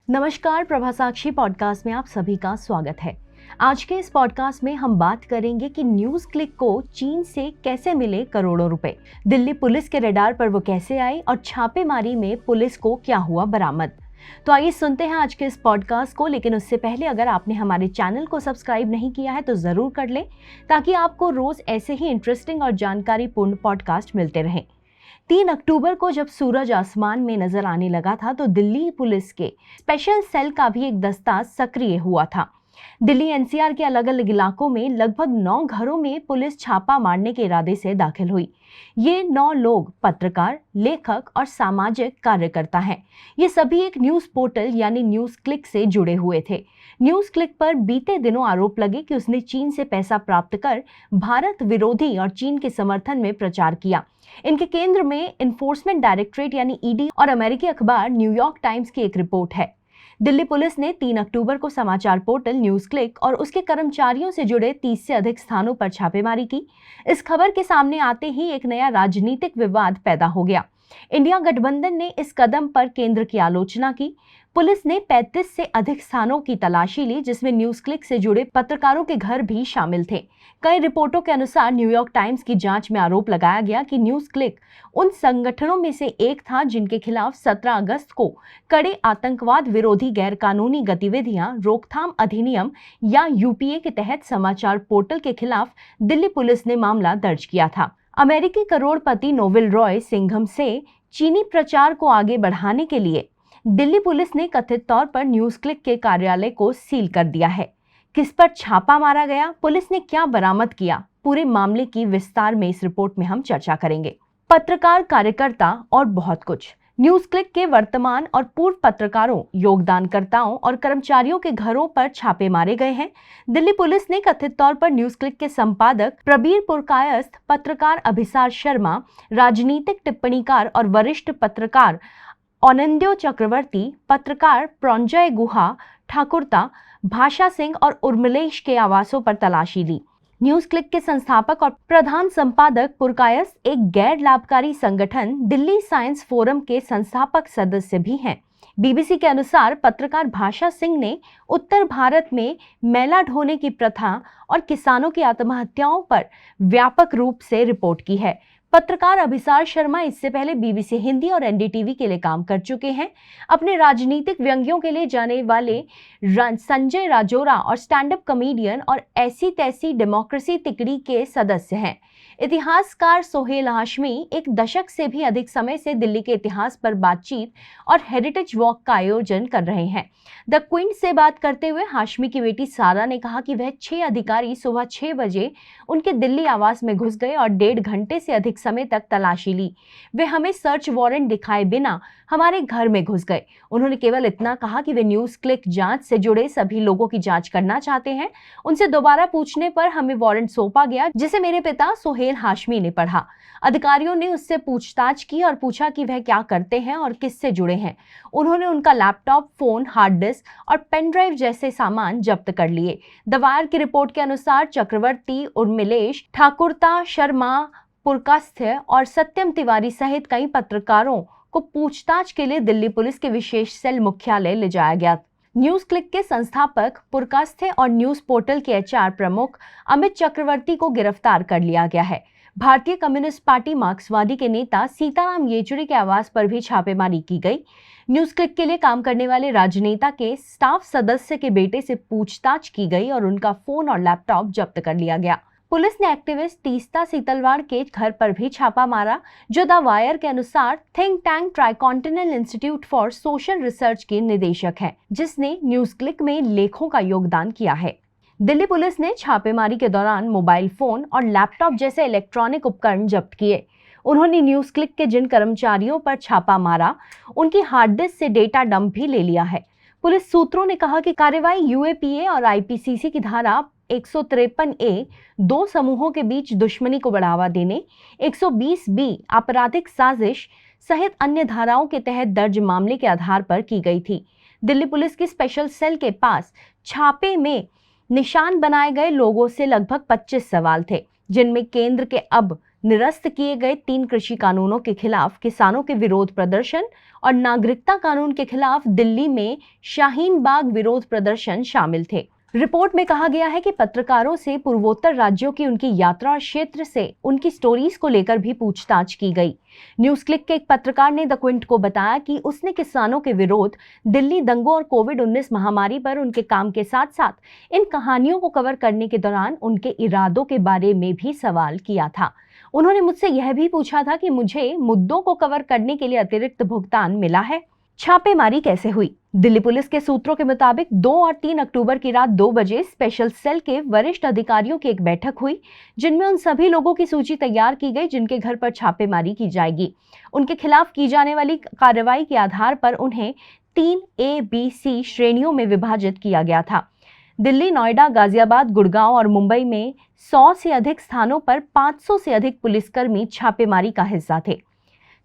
नमस्कार, प्रभा साक्षी पॉडकास्ट में आप सभी का स्वागत है। आज के इस पॉडकास्ट में हम बात करेंगे कि न्यूज़ क्लिक को चीन से कैसे मिले करोड़ों रुपए, दिल्ली पुलिस के रडार पर वो कैसे आई और छापेमारी में पुलिस को क्या हुआ बरामद। तो आइए सुनते हैं आज के इस पॉडकास्ट को। लेकिन उससे पहले अगर आपने हमारे चैनल को सब्सक्राइब नहीं किया है तो जरूर कर लें, ताकि आपको रोज ऐसे ही इंटरेस्टिंग और जानकारीपूर्ण पॉडकास्ट मिलते रहें। 3 अक्टूबर को जब सूरज आसमान में नजर आने लगा था तो दिल्ली पुलिस के स्पेशल सेल का भी एक दस्ता सक्रिय हुआ था। दिल्ली एनसीआर के अलग अलग इलाकों में लगभग 9 घरों में पुलिस छापा मारने के इरादे से दाखिल हुई। ये 9 लोग पत्रकार, लेखक और सामाजिक कार्यकर्ता हैं। ये सभी एक न्यूज पोर्टल यानी न्यूज क्लिक से जुड़े हुए थे। न्यूज क्लिक पर बीते दिनों आरोप लगे कि उसने चीन से पैसा प्राप्त कर भारत विरोधी और चीन के समर्थन में प्रचार किया। इनके केंद्र में इन्फोर्समेंट डायरेक्टरेट यानी ईडी और अमेरिकी अखबार न्यूयॉर्क टाइम्स की एक रिपोर्ट है। दिल्ली पुलिस ने 3 अक्टूबर को समाचार पोर्टल न्यूज क्लिक और उसके कर्मचारियों से जुड़े 30 से अधिक स्थानों पर छापेमारी की। इस खबर के सामने आते ही एक नया राजनीतिक विवाद पैदा हो गया। इंडिया गठबंधन ने इस कदम पर केंद्र की आलोचना की। पुलिस ने 35 से अधिक स्थानों की तलाशी ली, जिसमें न्यूज क्लिक से जुड़े पत्रकारों के घर भी शामिल थे। कई रिपोर्टों के अनुसार न्यूयॉर्क टाइम्स की जांच में आरोप लगाया गया कि न्यूज क्लिक उन संगठनों में से एक था जिनके खिलाफ 17 अगस्त को कड़े आतंकवाद विरोधी गैरकानूनी गतिविधियां रोकथाम अधिनियम या यूपीए के तहत समाचार पोर्टल के खिलाफ दिल्ली पुलिस ने मामला दर्ज किया था। अमेरिकी करोड़पति नोवेल रॉय सिंघम से चीनी प्रचार को आगे बढ़ाने के लिए दिल्ली पुलिस ने कथित तौर पर न्यूज क्लिक के कार्यालय को सील कर दिया है। किस पर छापा मारा गया, पुलिस ने क्या बरामद किया, पूरे मामले की विस्तार में इस रिपोर्ट में हम चर्चा करेंगे। पत्रकार, कार्यकर्ता और बहुत कुछ। न्यूज क्लिक के वर्तमान और पूर्व पत्रकारों, योगदानकर्ताओं और कर्मचारियों के घरों पर छापे मारे गए हैं। दिल्ली पुलिस ने कथित तौर पर न्यूज क्लिक के संपादक प्रबीर पुरकायस्थ, पत्रकार अभिसार शर्मा, राजनीतिक टिप्पणीकार और वरिष्ठ पत्रकार अनिंद्यो चक्रवर्ती, पत्रकार प्रंजय गुहा, ठाकुरता, भाषा सिंह और उर्मिलेश के आवासों पर तलाशी ली। न्यूज क्लिक के संस्थापक और प्रधान संपादक पुरकायस्थ एक गैर लाभकारी संगठन दिल्ली साइंस फोरम के संस्थापक सदस्य भी हैं। बीबीसी के अनुसार पत्रकार भाषा सिंह ने उत्तर भारत में मैला ढोने की प्रथा और किसानों की आत्महत्याओं पर व्यापक रूप से रिपोर्ट की है। पत्रकार अभिसार शर्मा इससे पहले बीबीसी हिंदी और एनडीटीवी के लिए काम कर चुके हैं। अपने राजनीतिक व्यंग्यों के लिए जाने वाले संजय राजोरा और स्टैंड अप कॉमेडियन और ऐसी तैसी डेमोक्रेसी तिकड़ी के सदस्य हैं। इतिहासकार सोहेल हाशमी एक दशक से भी अधिक समय से दिल्ली के इतिहास पर बातचीत और हेरिटेज वॉक का आयोजन कर रहे हैं। द क्विंट से बात करते हुए हाशमी की बेटी सारा ने कहा कि वह 6 अधिकारी सुबह 6 बजे उनके दिल्ली आवास में घुस गए और 1.5 घंटे से अधिक समय तक तलाशी ली। वे हमें सर्च वारंट दिखाए बिना हमारे घर में घुस गए। उन्होंने केवल इतना कहा कि वे न्यूज क्लिक जांच से जुड़े सभी लोगों की जांच करना चाहते हैं। उनसे दोबारा पूछने पर हमें वारंट सौंपा गया, जिसे मेरे पिता सोहेल हाशमी ने पढ़ा। अधिकारियों ने उससे पूछताछ की और पूछा कि वह क्या करते हैं और किससे जुड़े हैं। उन्होंने उनका लैपटॉप, फोन, हार्ड डिस्क और पेन ड्राइव जैसे सामान जब्त कर लिए। द वायर की रिपोर्ट के अनुसार चक्रवर्ती, उर्मिलेश, ठाकुरता, शर्मा, पुरकायस्थ और सत्यम तिवारी सहित कई पत्रकारों को पूछताछ के लिए दिल्ली पुलिस के विशेष सेल मुख्यालय ले जाया गया। न्यूज क्लिक के संस्थापक पुरकायस्थ और न्यूज पोर्टल के एचआर प्रमुख अमित चक्रवर्ती को गिरफ्तार कर लिया गया है। भारतीय कम्युनिस्ट पार्टी मार्क्सवादी के नेता सीताराम येचुरी के आवास पर भी छापेमारी की गई। न्यूज क्लिक के लिए काम करने वाले राजनेता के स्टाफ सदस्य के बेटे से पूछताछ की गई और उनका फोन और लैपटॉप जब्त कर लिया गया। पुलिस ने एक्टिविस्ट तीस्ता सीतलवाड़ के घर पर भी छापा मारा, जो द वायर के अनुसार think tank Tricontinental Institute for social research के निदेशक हैं, जिसने न्यूज क्लिक में लेखों का योगदान किया है। दिल्ली पुलिस ने छापेमारी के दौरान मोबाइल फोन और लैपटॉप जैसे इलेक्ट्रॉनिक उपकरण जब्त किए। उन्होंने न्यूज क्लिक के जिन कर्मचारियों पर छापा मारा, उनकी हार्ड डिस्क से डेटा डंप भी ले लिया है। पुलिस सूत्रों ने कहा कि कार्रवाई यूएपीए और आईपीसीसी की धारा 153A 2 समूहों के बीच दुश्मनी को बढ़ावा देने, 120B आपराधिक साजिश सहित अन्य धाराओं के तहत दर्ज मामले के आधार पर की गई थी। दिल्ली पुलिस की स्पेशल सेल के पास छापे में निशान बनाए गए लोगों से लगभग 25 सवाल थे, जिनमें केंद्र के अब निरस्त किए गए 3 कृषि कानूनों के खिलाफ किसानों के विरोध प्रदर्शन और नागरिकता कानून के खिलाफ दिल्ली में शाहीन बाग विरोध प्रदर्शन शामिल थे। रिपोर्ट में कहा गया है कि पत्रकारों से पूर्वोत्तर राज्यों की उनकी यात्रा और क्षेत्र से उनकी स्टोरीज को लेकर भी पूछताछ की गई। न्यूज क्लिक के एक पत्रकार ने द क्विंट को बताया कि उसने किसानों के विरोध, दिल्ली दंगों और कोविड-19 महामारी पर उनके काम के साथ साथ इन कहानियों को कवर करने के दौरान उनके इरादों के बारे में भी सवाल किया था। उन्होंने मुझसे यह भी पूछा था कि मुझे मुद्दों को कवर करने के लिए अतिरिक्त भुगतान मिला है। छापेमारी कैसे हुई? दिल्ली पुलिस के सूत्रों के मुताबिक 2 और 3 अक्टूबर की रात 2 बजे स्पेशल सेल के वरिष्ठ अधिकारियों की एक बैठक हुई, जिनमें उन सभी लोगों की सूची तैयार की गई जिनके घर पर छापेमारी की जाएगी। उनके खिलाफ की जाने वाली कार्रवाई के आधार पर उन्हें 3 ABC श्रेणियों में विभाजित किया गया था। दिल्ली, नोएडा, गाजियाबाद, गुड़गांव और मुंबई में 100 से अधिक स्थानों पर 500 से अधिक पुलिसकर्मी छापेमारी का हिस्सा थे।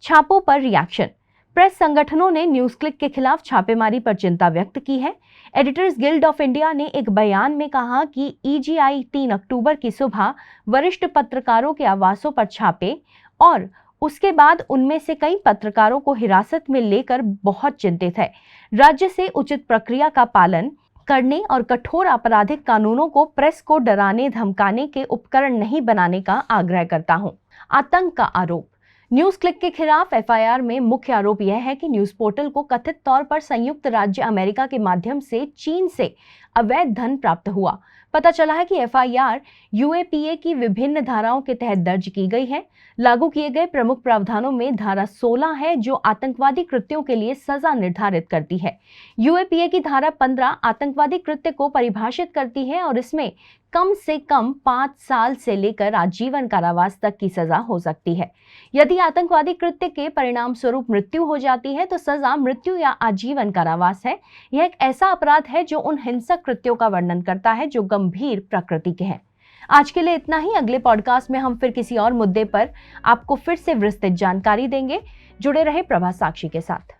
छापों पर रिएक्शन। प्रेस संगठनों ने न्यूज क्लिक के खिलाफ छापेमारी पर चिंता व्यक्त की है। एडिटर्स गिल्ड ऑफ इंडिया ने एक बयान में कहा कि EGI 3 अक्टूबर की सुबह वरिष्ठ पत्रकारों के आवासों पर छापे और उसके बाद उनमें से कई पत्रकारों को हिरासत में लेकर बहुत चिंतित है। राज्य से उचित प्रक्रिया का पालन करने और कठोर आपराधिक कानूनों को प्रेस को डराने धमकाने के उपकरण नहीं बनाने का आग्रह करता हूं। आतंक का आरोप। न्यूज क्लिक के खिलाफ FIR में मुख्य आरोप यह है कि न्यूज पोर्टल को कथित तौर पर संयुक्त राज्य अमेरिका के माध्यम से चीन से अवैध धन प्राप्त हुआ। पता चला है कि FIR UAPA की विभिन्न धाराओं के तहत दर्ज की गई है। लागू किए गए प्रमुख प्रावधानों में धारा 16 है, जो आतंकवादी कृत्यों के लिए सजा निर्धारित करती है। UAPA की धारा 15 आतंकवादी कृत्य को परिभाषित करती है और इसमें कम से कम 5 साल से लेकर आजीवन कारावास तक की सजा हो सकती है। यदि आतंकवादी कृत्य के परिणाम स्वरूप मृत्यु हो जाती है तो सजा मृत्यु या आजीवन कारावास है। यह एक ऐसा अपराध है जो उन हिंसक कृत्यों का वर्णन करता है जो गंभीर प्रकृति के हैं। आज के लिए इतना ही। अगले पॉडकास्ट में हम फिर किसी और मुद्दे पर आपको फिर से विस्तृत जानकारी देंगे। जुड़े रहे प्रभा साक्षी के साथ।